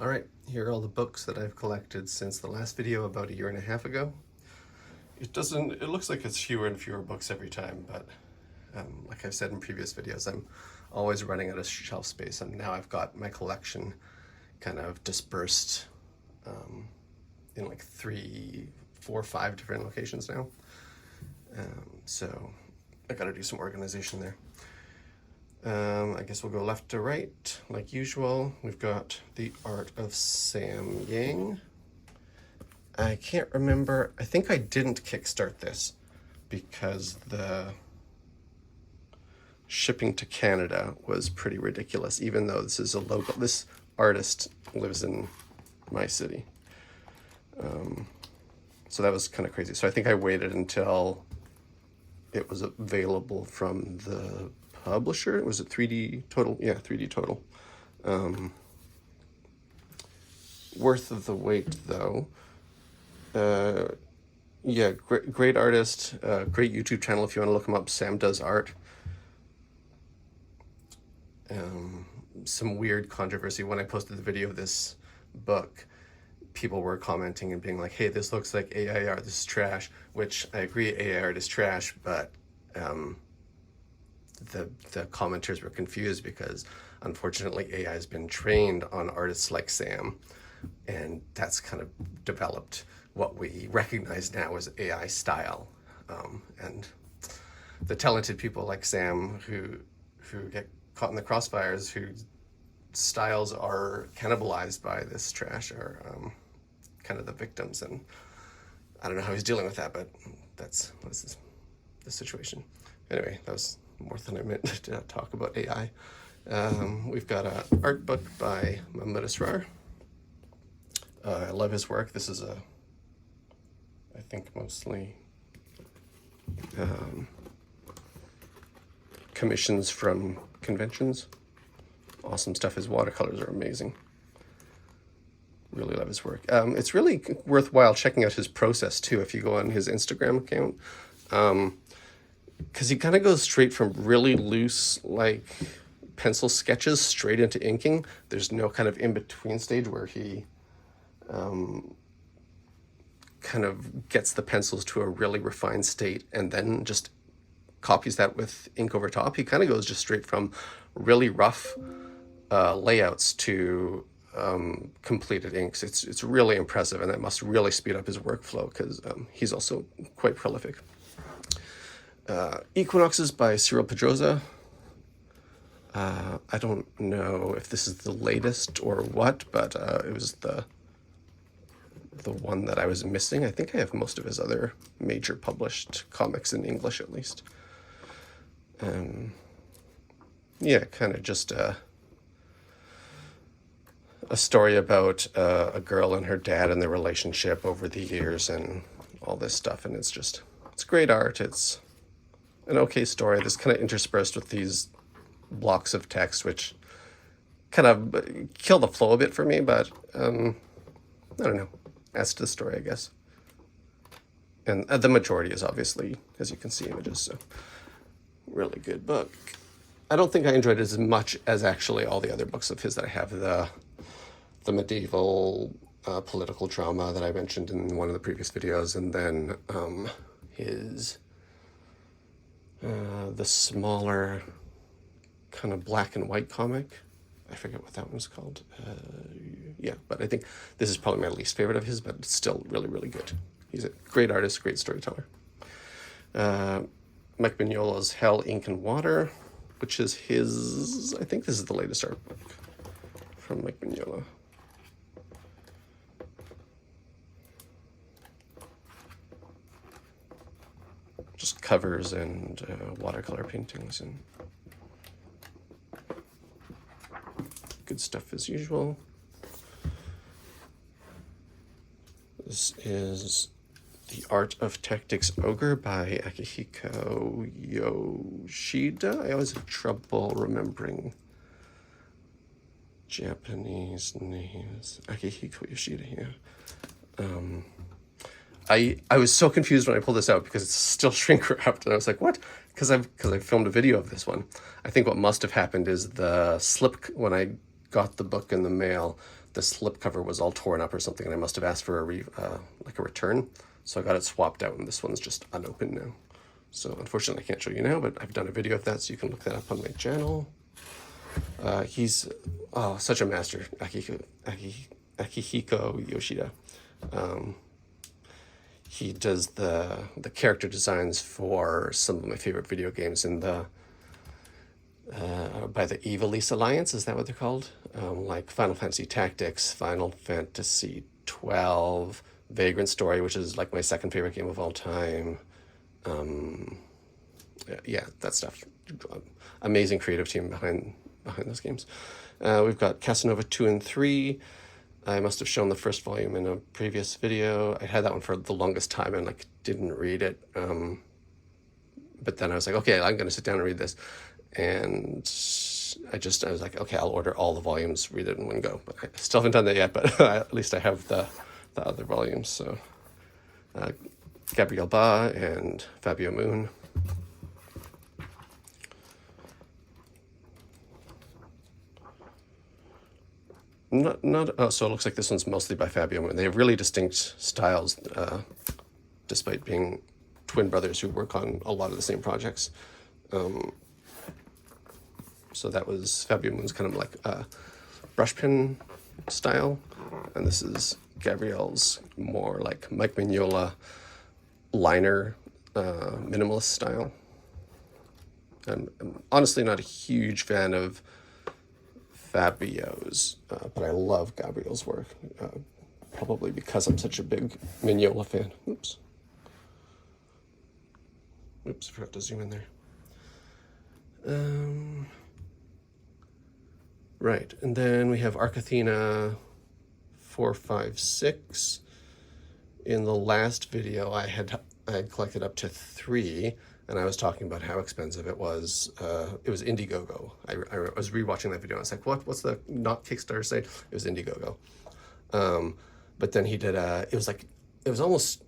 Alright, here are all the books that I've collected since the last video about a year and a half ago. It looks like it's fewer and fewer books every time, but like I've said in previous videos, I'm always running out of shelf space, and now I've got my collection kind of dispersed in like 3, 4, 5 different locations now. So I gotta do some organization there. I guess we'll go left to right, like usual. We've got The Art of Sam Yang. I can't remember, I think I didn't kickstart this because the shipping to Canada was pretty ridiculous, even though this is a local, this artist lives in my city. So that was kind of crazy. So I think I waited until it was available from the publisher. Was it 3D Total? Yeah, 3D Total. Worth of the wait, though. Yeah, great artist, great YouTube channel if you want to look him up. Sam Does Art. Some weird controversy when I posted the video of this book. People were commenting and being like, hey, this looks like AI art, this is trash, which I agree AI art is trash, but the commenters were confused because unfortunately AI has been trained on artists like Sam, and that's kind of developed what we recognize now as AI style. And the talented people like Sam who get caught in the crossfires, whose styles are cannibalized by this trash, are kind of the victims. And I don't know how he's dealing with that, but that's the situation. Anyway, that was more than I meant to talk about AI. We've got an art book by Mahmud Asrar. I love his work. This is I think mostly commissions from conventions. Awesome stuff. His watercolors are amazing. Really love his work. It's really worthwhile checking out his process too if you go on his Instagram account, because he kind of goes straight from really loose like pencil sketches straight into inking. There's no kind of in-between stage where he kind of gets the pencils to a really refined state and then just copies that with ink over top. He kind of goes just straight from really rough layouts to completed inks. It's really impressive, and that must really speed up his workflow because he's also quite prolific. Equinoxes by Cyril Pedrosa. I don't know if this is the latest or what, but it was the one that I was missing. I think I have most of his other major published comics in English, at least. Yeah, kind of just a story about a girl and her dad and their relationship over the years and all this stuff. And it's great art. It's an okay story that's kind of interspersed with these blocks of text, which kind of kill the flow a bit for me, but I don't know. Adds to the story, I guess. And the majority is obviously, as you can see, images, so really good book. I don't think I enjoyed it as much as actually all the other books of his that I have. The medieval political drama that I mentioned in one of the previous videos, and then his the smaller kind of black and white comic. I forget what that one's called. Yeah, but I think this is probably my least favorite of his, but it's still really, really good. He's a great artist, great storyteller. Mike Mignola's Hell, Ink, and Water, which is his, I think this is the latest art book from Mike Mignola. Just covers and watercolor paintings and good stuff as usual. This is The Art of Tactics Ogre by Akihiko Yoshida. I always have trouble remembering Japanese names. Akihiko Yoshida, yeah. I was so confused when I pulled this out because it's still shrink wrapped, and I was like, what? Because I filmed a video of this one. I think what must have happened is the slip, when I got the book in the mail, the slipcover was all torn up or something, and I must have asked for a return. So I got it swapped out, and this one's just unopened now. So unfortunately I can't show you now, but I've done a video of that, so you can look that up on my channel. He's such a master, Akihiko Yoshida. He does the character designs for some of my favorite video games in the by the Evilise Alliance, is that what they're called? Like Final Fantasy Tactics, Final Fantasy 12, Vagrant Story, which is like my second favorite game of all time. Yeah, that stuff. Amazing creative team behind those games. We've got Casanova 2 and 3. I must have shown the first volume in a previous video. I had that one for the longest time and like didn't read it. But then I was like, okay, I'm going to sit down and read this. And I was like, okay, I'll order all the volumes, read it in one go. But I still haven't done that yet, but at least I have the other volumes. So Gabriel Ba and Fabio Moon. So it looks like this one's mostly by Fabio Moon. They have really distinct styles, despite being twin brothers who work on a lot of the same projects. So that was Fabio Moon's kind of like brush pen style, and this is Gabriel's more like Mike Mignola liner minimalist style. I'm honestly not a huge fan of Fabio's, but I love Gabriel's work, probably because I'm such a big Mignola fan. Oops, I forgot to zoom in there. Right, and then we have Athena 4, 5, 6. In the last video, I had collected up to 3, and I was talking about how expensive it was. It was Indiegogo. I was rewatching that video, and I was like, what's the not Kickstarter site? It was Indiegogo. But then he did it was almost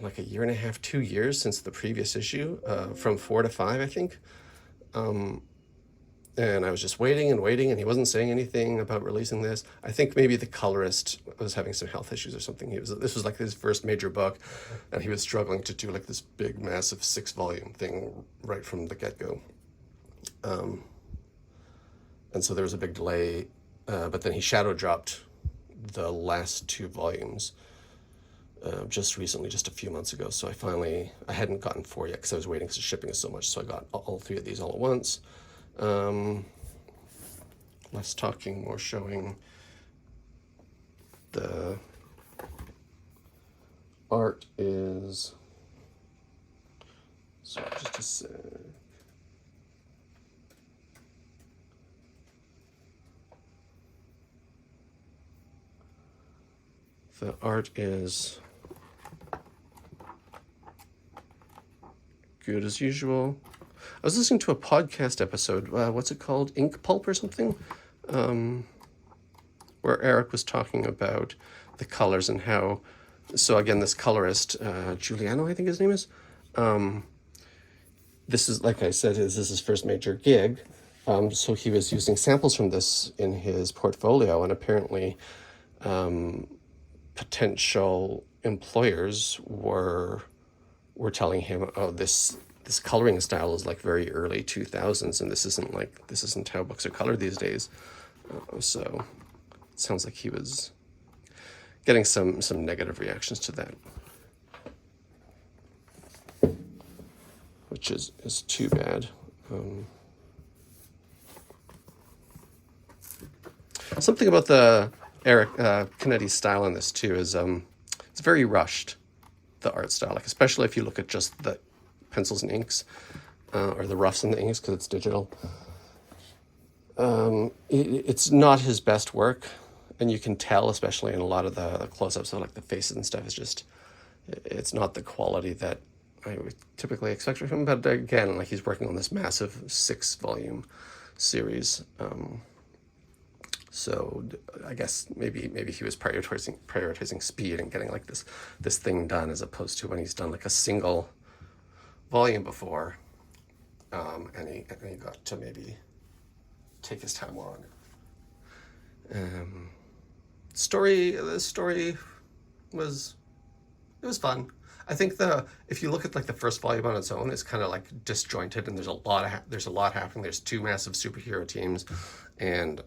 like a year and a half, 2 years since the previous issue, from 4 to 5, I think. And I was just waiting, and he wasn't saying anything about releasing this. I think maybe the colorist was having some health issues or something. This was like his first major book, and he was struggling to do like this big, massive 6-volume thing right from the get-go. And so there was a big delay, but then he shadow dropped the last 2 volumes just recently, just a few months ago. So I hadn't gotten 4 yet because I was waiting because the shipping is so much. So I got all 3 of these all at once. Less talking, more showing. The art is, sorry, just a sec. The art is good as usual. I was listening to a podcast episode, what's it called? Ink Pulp or something? Where Eric was talking about the colors and how, so again, this colorist, Giuliano, I think his name is, this is, like I said, this is his first major gig. So he was using samples from this in his portfolio, and apparently potential employers were telling him, oh, this coloring style is like very early 2000s, and this isn't how books are colored these days. So it sounds like he was getting some negative reactions to that, which is too bad. Something about the Eric Canete's style in this too is it's very rushed, the art style, like especially if you look at just the pencils and inks, or the roughs and the inks, because it's digital. It's not his best work, and you can tell, especially in a lot of the close-ups of like the faces and stuff. It's not the quality that I would typically expect from him. But again, like he's working on this massive 6-volume series. So I guess maybe he was prioritizing speed and getting like this thing done, as opposed to when he's done like a single volume before, and he got to maybe take his time more on it. The story was fun. I think if you look at like the first volume on its own, it's kind of like disjointed, and there's a lot happening. There's two massive superhero teams, and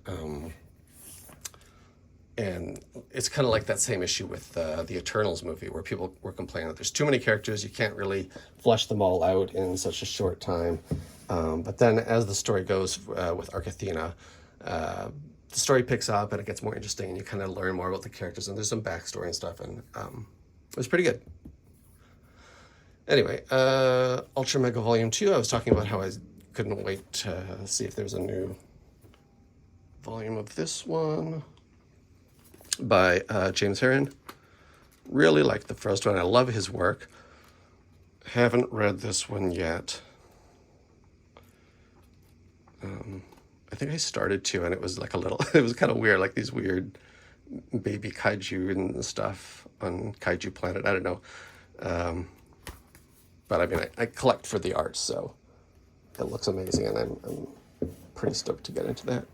it's kind of like that same issue with the Eternals movie, where people were complaining that there's too many characters, you can't really flesh them all out in such a short time. But then as the story goes with Athena, the story picks up and it gets more interesting, and you kind of learn more about the characters, and there's some backstory and stuff, and it was pretty good. Anyway, Ultramega Volume 2, I was talking about how I couldn't wait to see if there's a new volume of this one by James Harren. Really liked the first one. I love his work. Haven't read this one yet. I think I started to, and it was like it was kind of weird, like these weird baby kaiju and stuff on Kaiju Planet. I don't know. But I mean, I collect for the art, so it looks amazing, and I'm pretty stoked to get into that.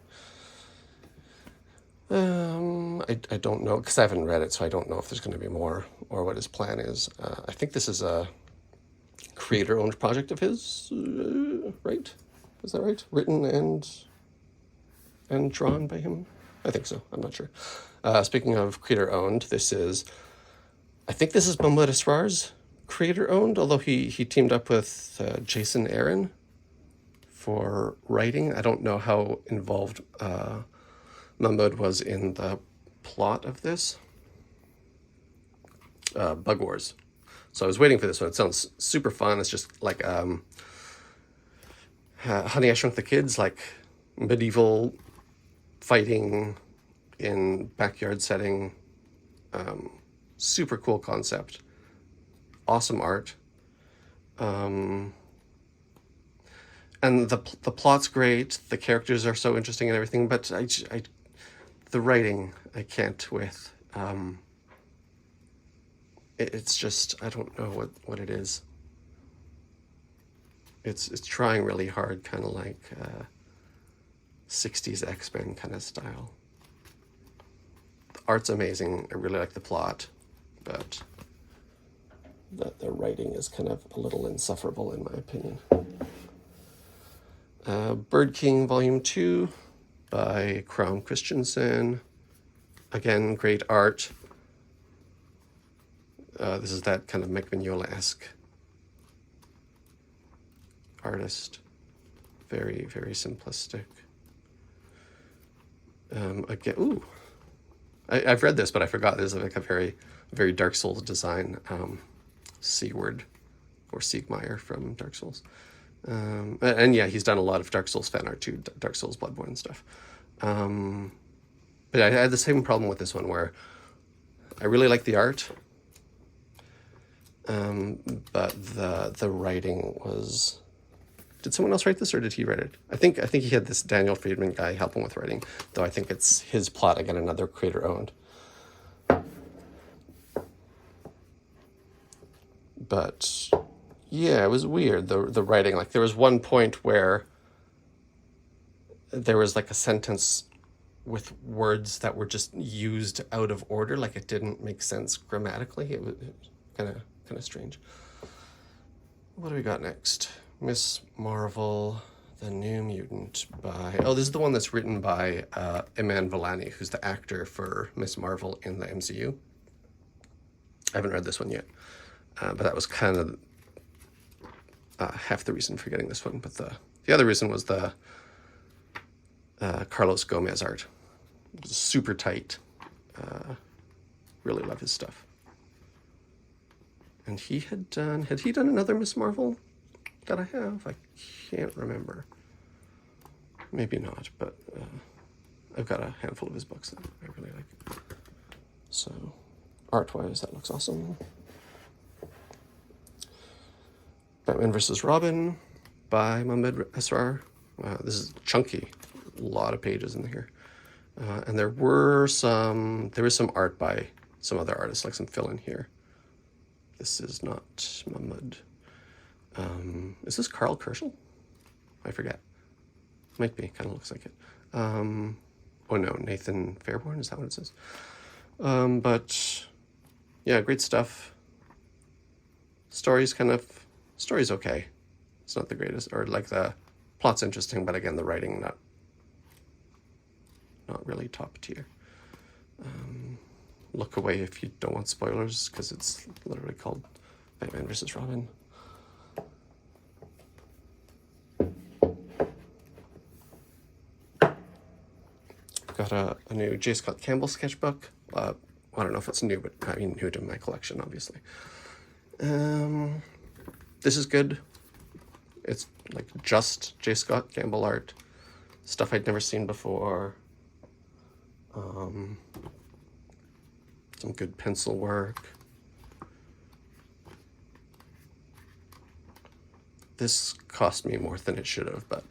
I don't know, because I haven't read it, so I don't know if there's going to be more or what his plan is. I think this is a creator-owned project of his, right? Is that right? Written and drawn by him? I think so. I'm not sure. Speaking of creator-owned, I think this is Mahmud Asrar's creator-owned, although he teamed up with Jason Aaron for writing. I don't know how involved Mahmud was in the plot of this. Bug Wars. So I was waiting for this one. It sounds super fun. It's just like Honey, I Shrunk the Kids, like medieval fighting in backyard setting. Super cool concept. Awesome art. And the plot's great. The characters are so interesting and everything, but the writing I can't with. It's just, I don't know what it is. It's trying really hard, kind of like 60s X-Men kind of style. The art's amazing. I really like the plot, but the writing is kind of a little insufferable in my opinion. Birdking Volume 2 by Crom Christensen. Again, great art. This is that kind of Mignola-esque artist. Very, very simplistic. Again, ooh. I've read this, but I forgot. There's like a very, very Dark Souls design. Sigurd or Siegmeyer from Dark Souls. And yeah, he's done a lot of Dark Souls fan art too, Dark Souls Bloodborne stuff. But I had the same problem with this one where I really like the art, but the writing was... Did someone else write this, or did he write it? I think he had this Daniel Friedman guy help him with writing, though I think it's his plot, again, another creator-owned. But yeah, it was weird, the writing. Like, there was one point where there was like a sentence with words that were just used out of order, like it didn't make sense grammatically. It was kind of strange. What do we got next? Miss Marvel, The New Mutant by... Oh, this is the one that's written by Iman Vellani, who's the actor for Miss Marvel in the MCU. I haven't read this one yet, but that was kind of half the reason for getting this one. But the other reason was the Carlos Gomez art. It was super tight. Really love his stuff. And had he done another Miss Marvel that I have? I can't remember. Maybe not, but I've got a handful of his books that I really like. So, art-wise, that looks awesome. Batman vs. Robin by Mahmud Asrar. This is chunky. A lot of pages in here. And there was some art by some other artists, like some fill-in here. This is not Mahmud. Is this Carl Kerschel? I forget. Might be. Kind of looks like it. Oh no, Nathan Fairborn, is that what it says? But yeah, great stuff. Story's okay. It's not the greatest, or like the plot's interesting, but again, the writing not really top tier. Look away if you don't want spoilers, because it's literally called Batman vs. Robin. Got a new J. Scott Campbell sketchbook. I don't know if it's new, but I mean new to my collection, obviously. This is good. It's like just J. Scott Campbell art, stuff I'd never seen before. Some good pencil work. This cost me more than it should have, but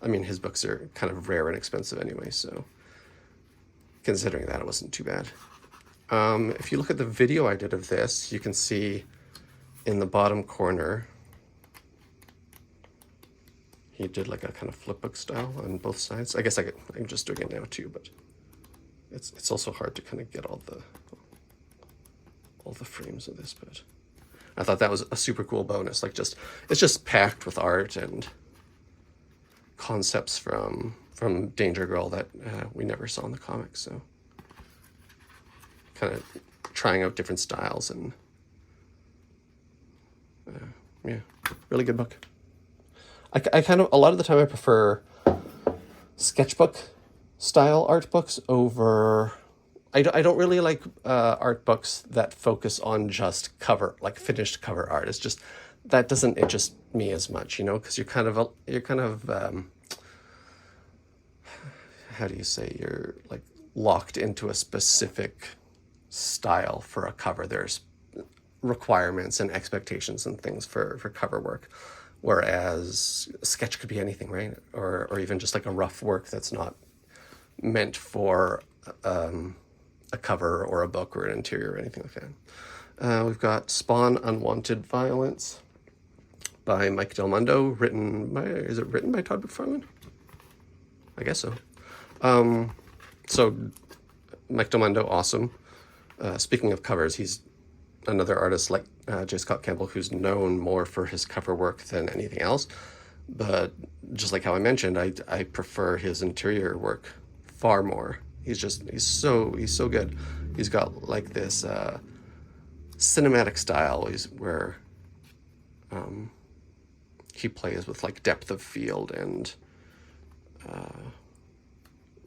I mean, his books are kind of rare and expensive anyway, so considering that, it wasn't too bad. If you look at the video I did of this, you can see in the bottom corner, he did like a kind of flipbook style on both sides. I guess I'm just doing it now too, but it's also hard to kind of get all the frames of this, but I thought that was a super cool bonus. Like it's just packed with art and concepts from Danger Girl that we never saw in the comics, so kind of trying out different styles, and yeah, really good book. I kind of, a lot of the time I prefer sketchbook style art books over, I don't really like art books that focus on just cover, like finished cover art. It's just, that doesn't interest me as much, you know, because you're kind of how do you say, you're like locked into a specific style for a cover. There's requirements and expectations and things for cover work. Whereas a sketch could be anything, right? Or even just like a rough work that's not meant for a cover or a book or an interior or anything like that. We've got Spawn Unwanted Violence by Mike Del Mundo, is it written by Todd McFarlane? I guess so. So Mike Del Mundo, awesome. Speaking of covers, he's another artist like J. Scott Campbell, who's known more for his cover work than anything else. But just like how I mentioned, I prefer his interior work far more. He's so good. He's got like this cinematic style where he plays with like depth of field and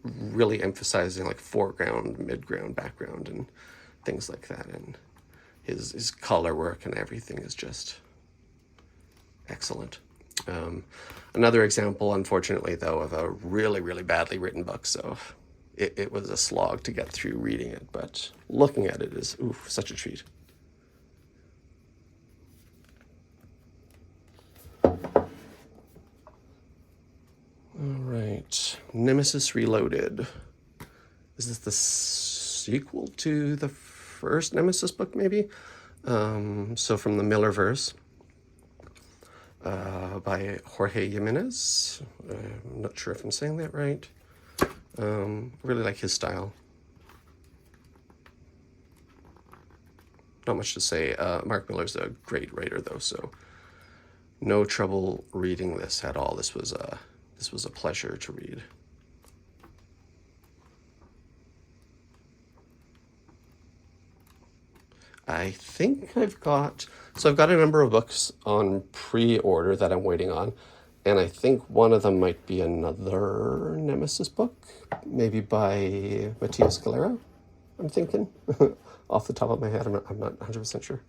really emphasizing like foreground, midground, background, and things like that. And his color work and everything is just excellent. Another example, unfortunately, though, of a really, really badly written book. So it was a slog to get through reading it, but looking at it is, such a treat. All right, Nemesis Reloaded. Is this the sequel to the first Nemesis book, maybe? So from the Millerverse, by Jorge Jimenez. I'm not sure if I'm saying that right. Really like his style. Not much to say. Mark Miller's a great writer, though, so no trouble reading this at all. This was a pleasure to read. I think I've got a number of books on pre-order that I'm waiting on, and I think one of them might be another Nemesis book, maybe by Matthias Galera, I'm thinking. Off the top of my head, I'm not 100% sure.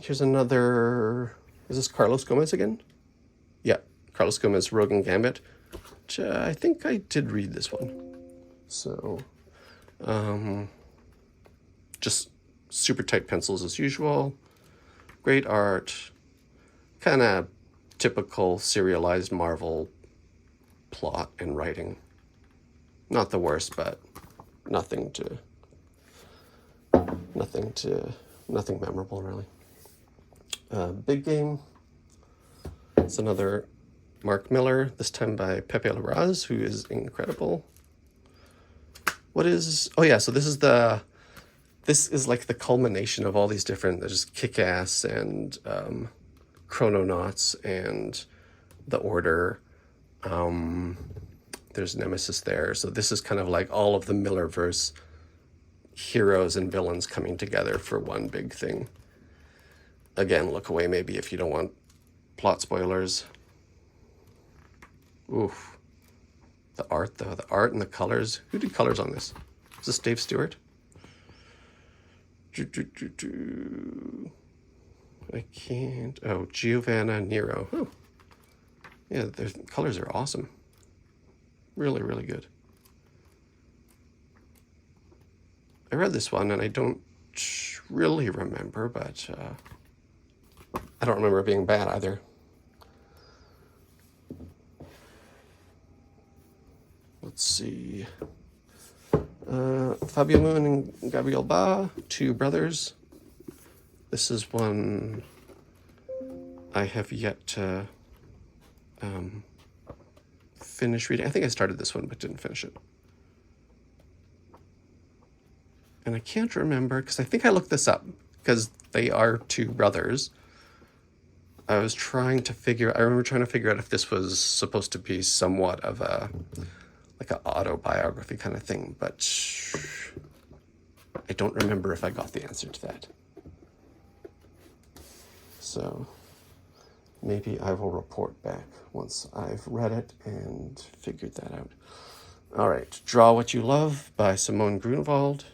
Here's another, is this Carlos Gomez again? Yeah, Carlos Gomez, Rogue and Gambit. Which, I think I did read this one. So, just super tight pencils as usual. Great art. Kind of typical serialized Marvel plot and writing. Not the worst, but nothing memorable, really. Big Game. It's another Mark Miller, this time by Pepe Larraz, who is incredible. What is... Oh yeah, so this is like the culmination of all these different... There's Kick-Ass and Chrononauts and The Order. There's Nemesis there. So this is kind of like all of the Millerverse heroes and villains coming together for one big thing. Again, look away maybe if you don't want plot spoilers. Oof. The art, though. The art and the colors. Who did colors on this? Is this Dave Stewart? I can't... Oh, Giovanna Nero. Oh. Yeah, the colors are awesome. Really, really good. I read this one, and I don't really remember, but I don't remember it being bad either. Let's see. Fabio Moon and Gabriel Ba, two brothers. This is one I have yet to finish reading. I think I started this one but didn't finish it. And I can't remember, because I think I looked this up, because they are two brothers. I remember trying to figure out if this was supposed to be somewhat of a, like an autobiography kind of thing, but I don't remember if I got the answer to that. So maybe I will report back once I've read it and figured that out. All right, Draw What You Love by Simone Grunewald.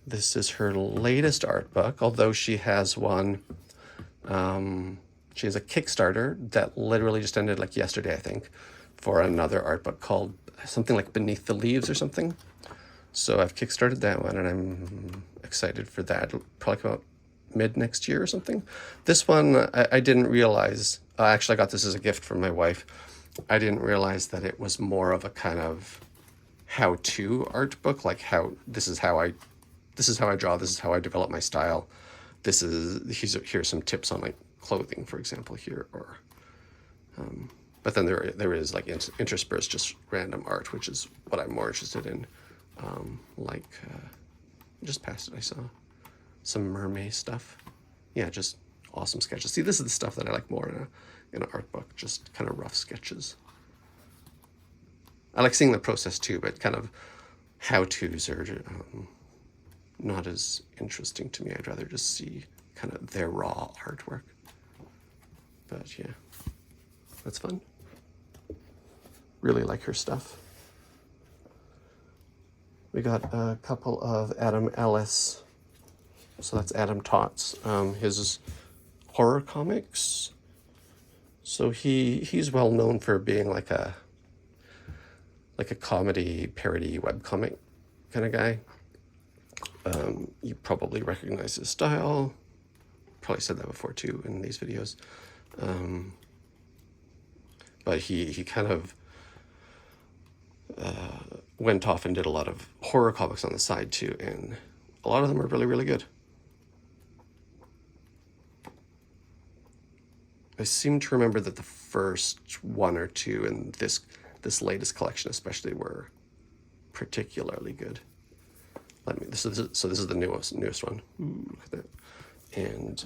This is her latest art book, although she has one. She has a Kickstarter that literally just ended like yesterday, I think, for another art book called something like Beneath the Leaves or something. So I've kickstarted that one, and I'm excited for that. It'll probably come out mid next year or something. This one, I didn't realize. Actually, I got this as a gift from my wife. I didn't realize that it was more of a kind of how-to art book, like this is how I draw, this is how I develop my style. Here's some tips on like clothing, for example, here, or but then there is like interspersed just random art, which is what I'm more interested in. Just past it, I saw some mermaid stuff. Yeah, just awesome sketches. See, this is the stuff that I like more in an art book, just kind of rough sketches. I like seeing the process too, but kind of how-tos are not as interesting to me. I'd rather just see kind of their raw artwork. But yeah, that's fun. Really like her stuff. We got a couple of Adam Ellis. So that's Adam Tots. His horror comics. So he's well known for being like a comedy parody webcomic kind of guy. You probably recognize his style. Probably said that before too in these videos. But he kind of went off and did a lot of horror comics on the side too, and a lot of them are really, really good. I seem to remember that the first one or two in this latest collection especially were particularly good. This is the newest one. Ooh, look at that. And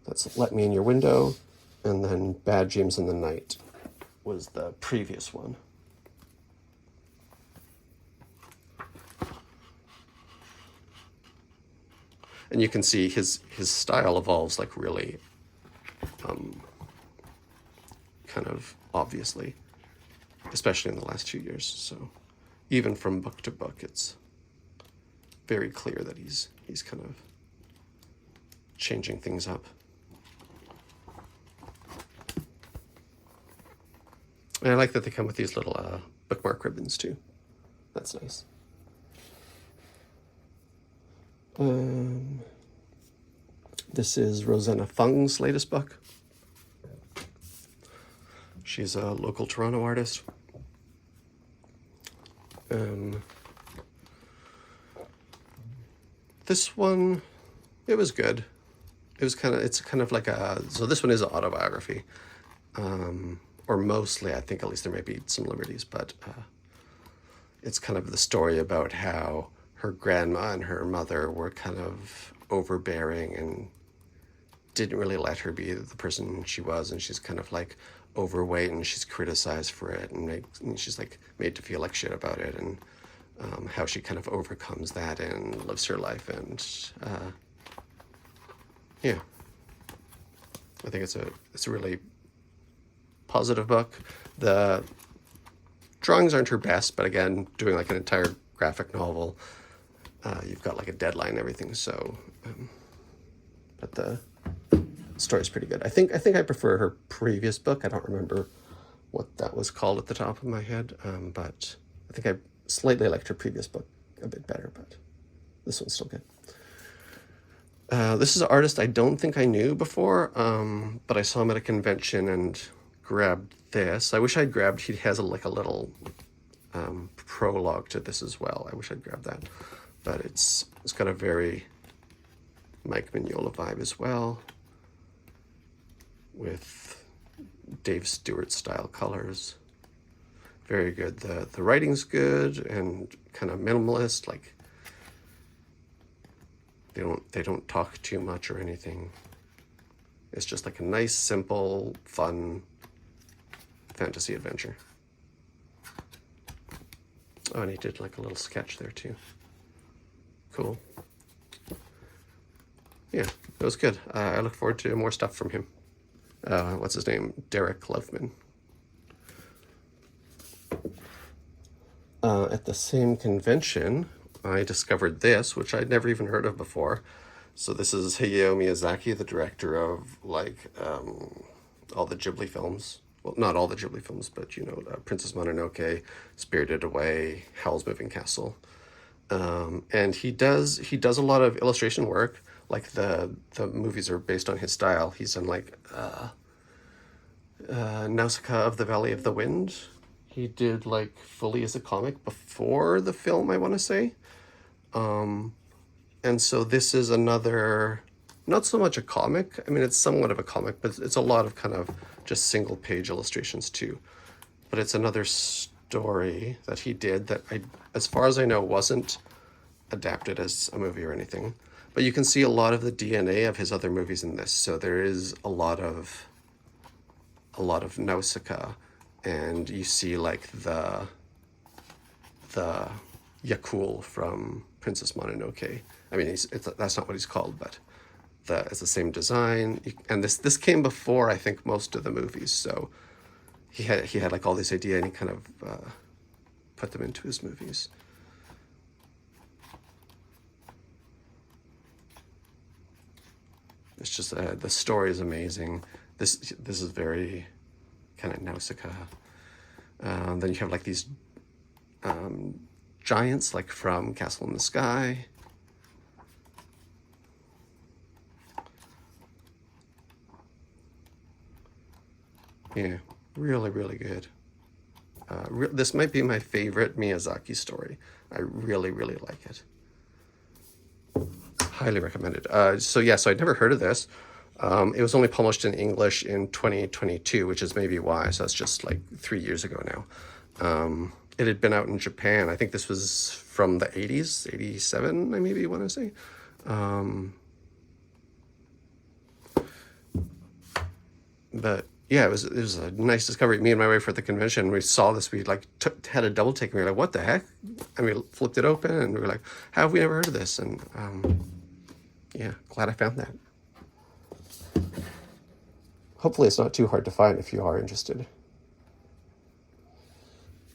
that's Let Me in Your Window, and then Bad Dreams in the Night was the previous one. And you can see his style evolves like really kind of obviously, especially in the last 2 years. So even from book to book, it's very clear that he's kind of changing things up. And I like that they come with these little bookmark ribbons too. That's nice. This is Rosanna Fung's latest book. She's a local Toronto artist. This one, it was good. it's kind of like so this one is an autobiography, or mostly, I think, at least there may be some liberties, but it's kind of the story about how her grandma and her mother were kind of overbearing and didn't really let her be the person she was, and she's kind of like overweight and she's criticized for it, and she's like made to feel like shit about it, and how she kind of overcomes that and lives her life. And yeah, I think it's a really positive book. The drawings aren't her best, but again, doing like an entire graphic novel, you've got like a deadline and everything. So, but the story's pretty good. I think I prefer her previous book. I don't remember what that was called at the top of my head, but I think I slightly liked her previous book a bit better, but this one's still good. This is an artist I don't think I knew before, but I saw him at a convention and grabbed this. I wish I'd grabbed, he has a little prologue to this as well. I wish I'd grabbed that, but it's got a very Mike Mignola vibe as well, with Dave Stewart style colors. Very good. The writing's good and kind of minimalist. Like they don't talk too much or anything. It's just like a nice, simple, fun fantasy adventure. Oh, and he did like a little sketch there too. Cool. Yeah, it was good. I look forward to more stuff from him. What's his name? Derek Loveman. At the same convention, I discovered this, which I'd never even heard of before. So this is Hayao Miyazaki, the director of like all the Ghibli films. Well, not all the Ghibli films, but you know, Princess Mononoke, Spirited Away, Howl's Moving Castle. And he does a lot of illustration work. Like the movies are based on his style. He's done like Nausicaa of the Valley of the Wind. He did like fully as a comic before the film, I want to say. And so this is another, not so much a comic. I mean, it's somewhat of a comic, but it's a lot of kind of just single page illustrations too. But it's another story that he did that as far as I know, wasn't adapted as a movie or anything. But you can see a lot of the DNA of his other movies in this. So there is a lot of Nausicaa, and you see like the Yakul from Princess Mononoke. I mean, that's not what he's called, but it's the same design. And this came before, I think, most of the movies. So he had like all this idea, and he kind of put them into his movies. It's just the story is amazing. This is very kind of Nausicaa. Then you have like these giants, like from Castle in the Sky. Yeah, really, really good. This might be my favorite Miyazaki story. I really, really like it. Highly recommended. So I'd never heard of this. It was only published in English in 2022, which is maybe why. So that's just like 3 years ago now. It had been out in Japan. I think this was from the 80s, 87, I maybe want to say. But yeah, it was a nice discovery. Me and my wife were at the convention. We saw this. We like had a double take. And we were like, "What the heck?" And we flipped it open, and we were like, "How have we never heard of this?" And yeah, glad I found that. Hopefully, it's not too hard to find if you are interested.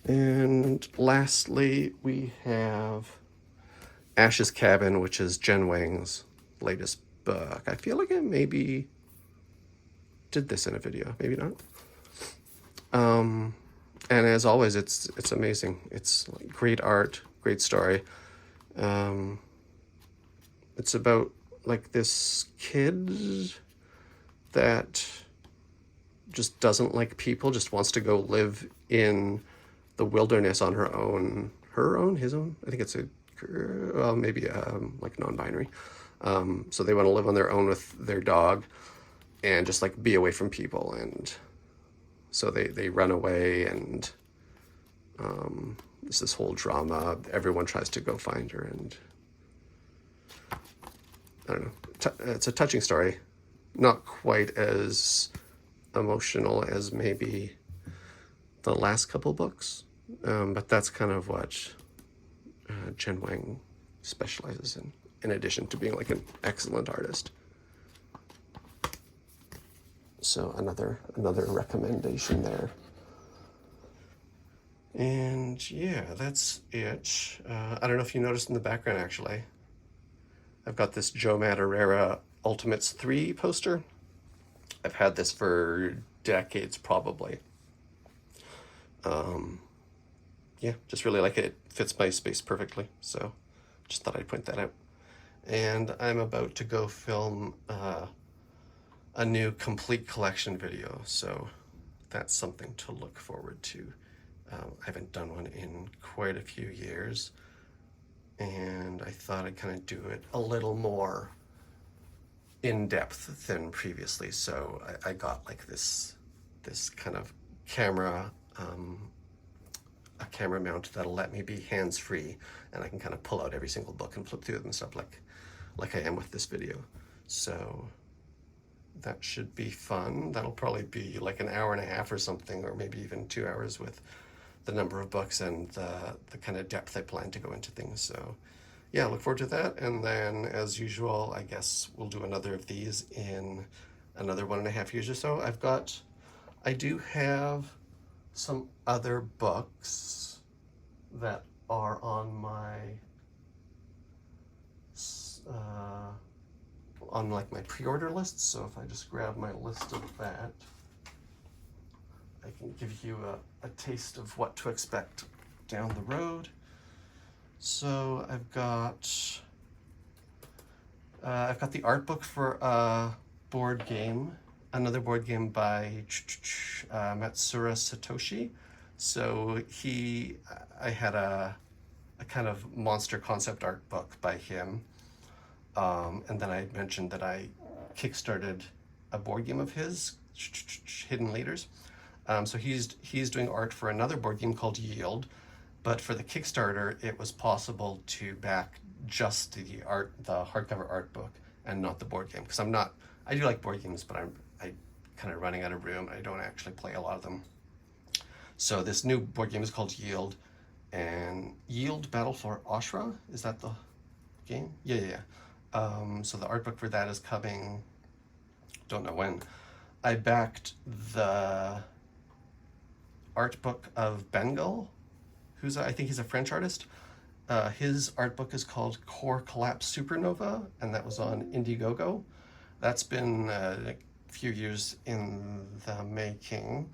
And lastly, we have Ash's Cabin, which is Jen Wang's latest book. I feel like I maybe did this in a video, maybe not. And as always, it's amazing. It's like great art, great story. It's about like this kid that just doesn't like people, just wants to go live in the wilderness on her own, his own. I think it's maybe like non-binary. So they want to live on their own with their dog and just like be away from people. And so they run away, and there's this whole drama. Everyone tries to go find her, and I don't know. It's a touching story. Not quite as emotional as maybe the last couple books, but that's kind of what Jen Wang specializes in addition to being like an excellent artist. So another recommendation there. And yeah, that's it. I don't know if you noticed in the background, actually, I've got this Joe Madureira Ultimates 3 poster. I've had this for decades, probably. Yeah, just really like it. It fits my space perfectly, so just thought I'd point that out. And I'm about to go film a new complete collection video, so that's something to look forward to. I haven't done one in quite a few years, and I thought I'd kind of do it a little more in depth than previously. So I got like this kind of camera, a camera mount that'll let me be hands-free, and I can kind of pull out every single book and flip through them and stuff like I am with this video. So that should be fun. That'll probably be like an hour and a half or something, or maybe even 2 hours with the number of books and the kind of depth I plan to go into things. So yeah, look forward to that. And then as usual, I guess we'll do another of these in another 1.5 years or so. I do have some other books that are on my on like my pre-order list. So if I just grab my list of that, I can give you a taste of what to expect down the road. So I've got the art book for a board game, another board game by Matsura Satoshi. So I had a kind of monster concept art book by him. And then I mentioned that I kickstarted a board game of his, Hidden Leaders. So he's doing art for another board game called Yield, but for the Kickstarter, it was possible to back just the hardcover art book and not the board game. Because I do like board games, but I kind of running out of room. I don't actually play a lot of them. So this new board game is called Yield, and Yield Battle for Asrar, is that the game? Yeah. So the art book for that is coming, don't know when. I backed the art book of Bengal, I think he's a French artist. His art book is called Core Collapse Supernova, and that was on Indiegogo. That's been a few years in the making.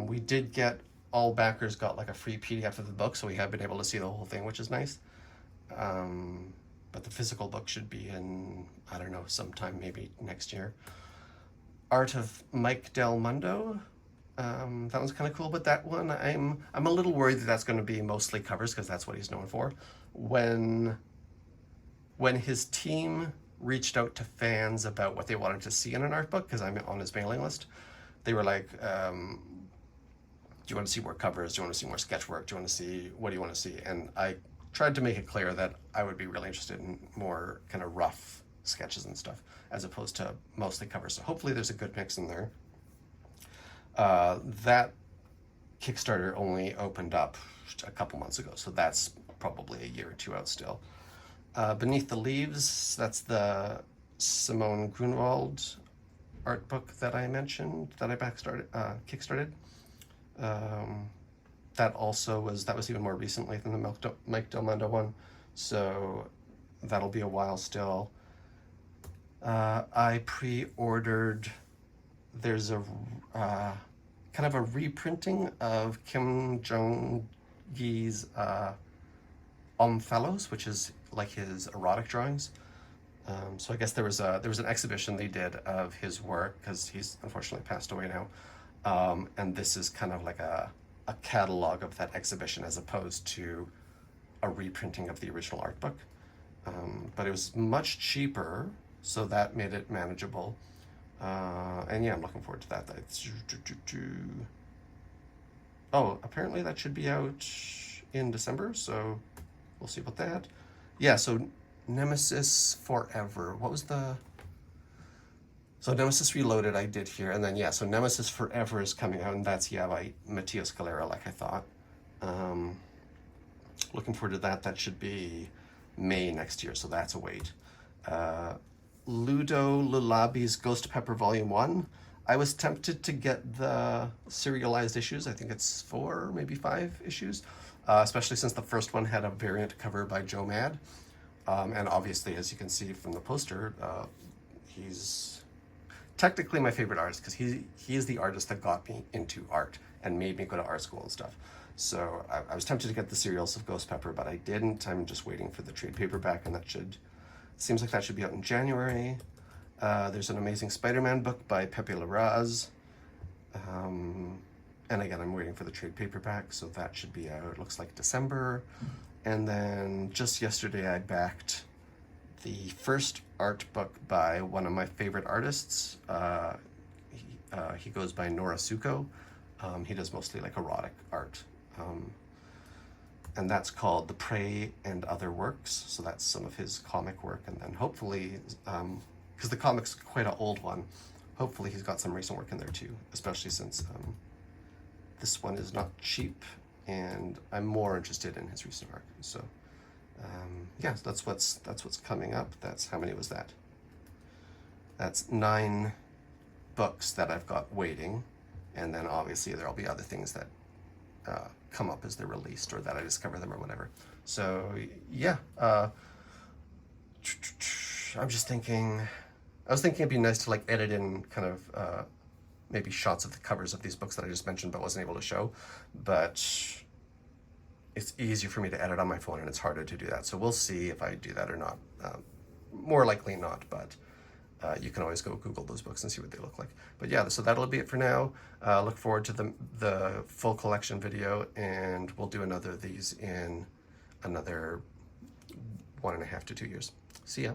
We did get, all backers got like a free PDF of the book, so we have been able to see the whole thing, which is nice. But the physical book should be in, I don't know, sometime maybe next year. Art of Mike Del Mundo. That one's kind of cool, but that one I'm a little worried that that's going to be mostly covers, because that's what he's known for. When his team reached out to fans about what they wanted to see in an art book, because I'm on his mailing list, they were like, do you want to see more covers? Do you want to see more sketch work? What do you want to see? And I tried to make it clear that I would be really interested in more kind of rough sketches and stuff, as opposed to mostly covers. So hopefully there's a good mix in there. That Kickstarter only opened up a couple months ago, so that's probably a year or two out still. Beneath the Leaves, that's the Simone Grunwald art book that I mentioned, that I kickstarted. That was even more recently than the Mike Del Mundo one, so that'll be a while still. I pre-ordered, there's a kind of a reprinting of Kim Jong-gi's Fellows, which is like his erotic drawings. So I guess there was an exhibition they did of his work, because he's unfortunately passed away now. And this is kind of like a catalog of that exhibition, as opposed to a reprinting of the original art book. but it was much cheaper, so that made it manageable. And yeah, I'm looking forward to that. Oh, apparently that should be out in December, so we'll see about that. Yeah, so Nemesis Forever. What was the... So Nemesis Reloaded I did here, and then yeah, so Nemesis Forever is coming out, and that's, yeah, by Matteo Scalera, like I thought. Looking forward to that. That should be May next year, so that's a wait. Ludo Lulabi's Ghost Pepper Volume 1. I was tempted to get the serialized issues. I think it's 4, maybe 5 issues, especially since the first one had a variant cover by Joe Mad. And obviously, as you can see from the poster, he's technically my favorite artist because he is the artist that got me into art and made me go to art school and stuff. So I was tempted to get the serials of Ghost Pepper, but I didn't. I'm just waiting for the trade paperback, and that seems like that should be out in January. There's an Amazing Spider-Man book by Pepe Larraz. And again, I'm waiting for the trade paperback, so that should be out, it looks like December. And then just yesterday I backed the first art book by one of my favorite artists. He goes by Norasuko. He does mostly like erotic art. And that's called The Prey and Other Works. So that's some of his comic work. And then hopefully, because the comic's quite an old one, hopefully he's got some recent work in there too, especially since this one is not cheap and I'm more interested in his recent work. So yeah, that's what's coming up. That's, how many was that? That's 9 books that I've got waiting. And then obviously there'll be other things that come up as they're released or that I discover them or whatever. So yeah, I'm just thinking, I was thinking it'd be nice to like edit in kind of maybe shots of the covers of these books that I just mentioned but wasn't able to show. But it's easier for me to edit on my phone and it's harder to do that. So we'll see if I do that or not. More likely not, but you can always go Google those books and see what they look like. But yeah, so that'll be it for now. Look forward to the full collection video, and we'll do another of these in another 1.5 to 2 years. See ya.